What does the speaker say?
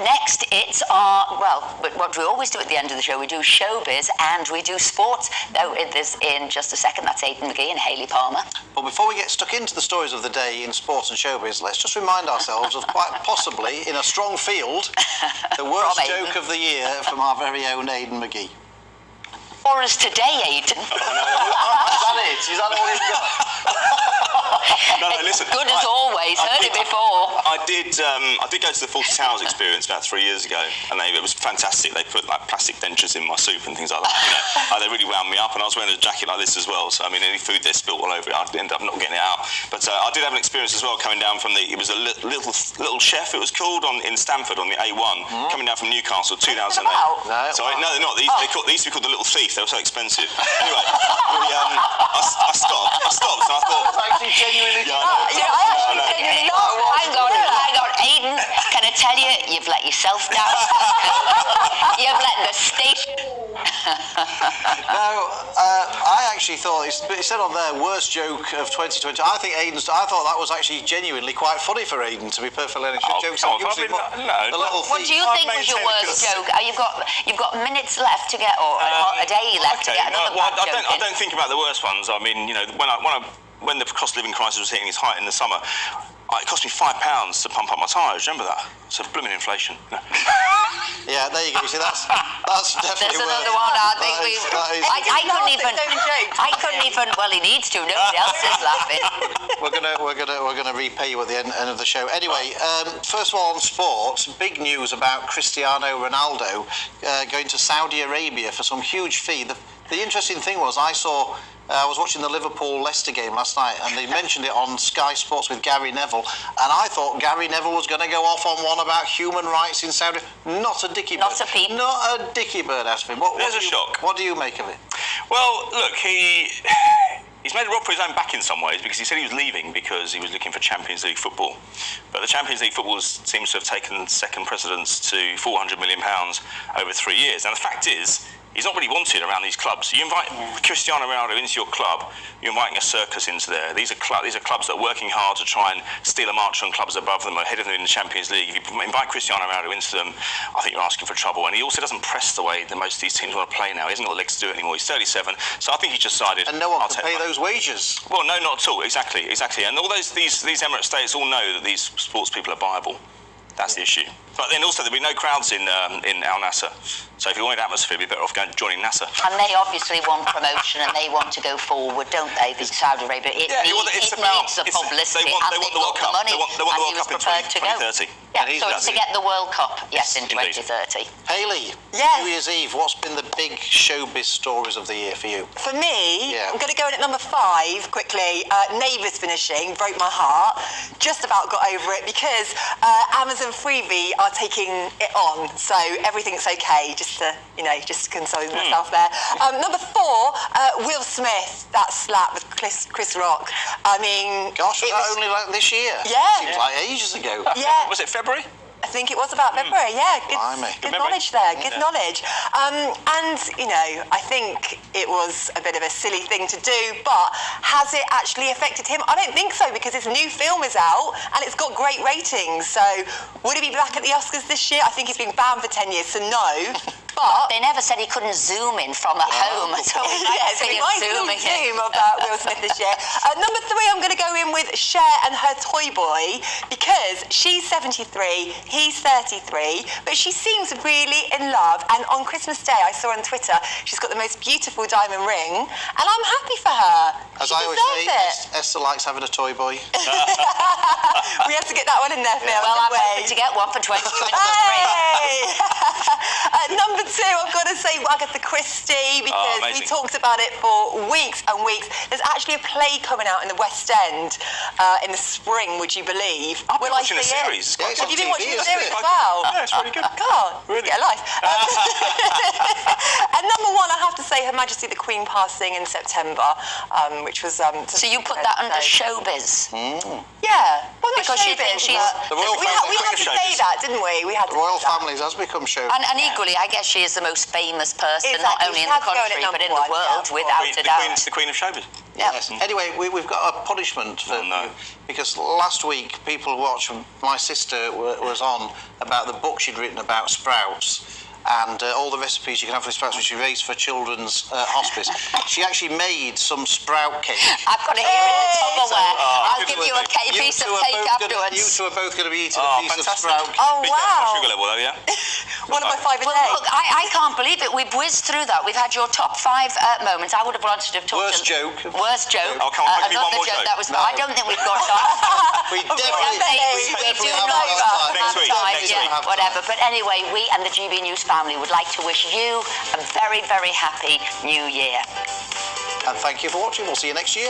next it's our, well, what we always do at the end of the show, we do Showbiz and we do sports. Though it is in just a second, that's Aidan McGee and Hayley Palmer. But before we get stuck into the stories of the day in sports and showbiz, let's just remind ourselves of quite possibly, in a strong field, the worst joke of the year from our very own Aidan McGee. For us today, Aidan. Is that it? Is that all you've got? No, listen. Good as always. Heard it before. I did go to the Fawlty Towers experience about 3 years ago, and it was fantastic. They put like plastic dentures in my soup and things like that. You know, they really wound me up, and I was wearing a jacket like this as well. So I mean, any food they spilled all over it, I'd end up not getting it out. But I did have an experience as well coming down from it was a little chef. It was called in Stamford on the A1, coming down from Newcastle, 2008. No, so no, they're not. They used to be called the Little Thief. They were so expensive. Anyway, I stopped. And I thought, that's actually genuinely. Hang on, Aidan, can I tell you, you've let yourself down. You've let the station. No, I actually thought, it said on there, worst joke of 2020. I thought that was actually genuinely quite funny for Aidan, to be perfectly honest. What do you think was your worst joke? You've got minutes left to get, or a day left to get another bad joke in. I don't think about the worst ones. I mean, you know, when the cost of living crisis was hitting its height in the summer, it cost me £5 to pump up my tyres. Remember that? It's a blooming inflation. Yeah, there you go. You see, that's definitely. There's another one. I think I couldn't even. Well, he needs to. Nobody else is laughing. We're gonna repay you at the end of the show. Anyway, first of all, on sports, big news about Cristiano Ronaldo going to Saudi Arabia for some huge fee. The interesting thing was, I was watching the Liverpool-Leicester game last night, and they mentioned it on Sky Sports with Gary Neville, and I thought Gary Neville was going to go off on one about human rights in Saudi. Not a dicky bird. Not a peep. Not a dicky bird, asked him. There's a shock. What do you make of it? Well, look, he's made a rod for his own back in some ways, because he said he was leaving because he was looking for Champions League football. But the Champions League football seems to have taken second precedence to £400 million over 3 years. Now, the fact is, he's not really wanted around these clubs. You invite Cristiano Ronaldo into your club, you're inviting a circus into there. These are clubs that are working hard to try and steal a march on clubs above them, ahead of them in the Champions League. If you invite Cristiano Ronaldo into them, I think you're asking for trouble. And he also doesn't press the way that most of these teams want to play now. He hasn't got the legs to do it anymore. He's 37, so I think he's decided. And no one can pay those wages. Well, no, not at all. Exactly. And all these Emirate states all know that these sports people are viable. That's the issue. But then also there'll be no crowds in Al Nassr. So if you wanted atmosphere, you'd be better off joining NASA. And they obviously want promotion and they want to go forward, don't they? The Saudi Arabia. It needs the publicity and they want the money. They want the World Cup in 2030. Yeah, so it's to get the World Cup, yes, in 2030. Hayley, yes. New Year's Eve, what's been the big showbiz stories of the year for you? For me, I'm going to go in at number 5 quickly. Neighbours finishing, broke my heart. Just about got over it because Amazon Freebie are taking it on, so everything's okay. Just to console myself there. Number 4, Will Smith, that slap with Chris Rock. I mean, gosh, was that only like this year? Yeah. Seems like ages ago. Yeah. Was it February? I think it was about February, Good knowledge there, good knowledge. And, I think it was a bit of a silly thing to do, but has it actually affected him? I don't think so, because his new film is out and it's got great ratings. So would he be back at the Oscars this year? I think he's been banned for 10 years, so no. But they never said he couldn't zoom in from at home. So he might still zoom about Will Smith this year. Number 3, I'm going to go in with Cher and her toy boy, because she's 73, he's 33, but she seems really in love. And on Christmas Day, I saw on Twitter, she's got the most beautiful diamond ring, and I'm happy for her. As I always say, Esther likes having a toy boy. We have to get that one in there, Phil. Well, I'm hoping to get one for 2023. Hey! Number 2, I've got to say Agatha Christie, because we talked about it for weeks and weeks. There's actually a play coming out in the West End in the spring, would you believe? I've been watching the series. Have you been watching the series as well? Yeah, it's really good. God, really get a life. And number 1, I have to say Her Majesty the Queen passing in September, which was... so you put that under Showbiz? Yeah. Well, not because Showbiz, she's... The royal we had to say that, didn't we? The royal families has become Showbiz. And equally, I guess she is the most famous person, not Exactly. only She in the has to go in at country, but number in the one. world, Yeah. without a doubt. The Queen of Showbiz. Yes. Anyway, we've got a punishment for you because last week people watched. My sister was on about the book she'd written about sprouts and all the recipes you can have for sprouts, which she raised for Children's Hospice. She actually made some sprout cake. I've got it here in the Tupperware. I'll give you a piece of cake afterwards. You two are both going to be eating a piece of sprout cake. Oh, Big wow. sugar level, though, yeah. One of my 5 a Well, day. look, I can't believe it. We've whizzed through that. We've had your top 5 moments. I would have wanted to have talked Worst joke. Worst joke. Oh, come on, give me one another more joke. That was. No. I don't think we've got time. We definitely We do have not time. have Next week, time. next Yeah, week. whatever. But anyway, we and the GB News family would like to wish you a very, very happy New Year. And thank you for watching. We'll see you next year.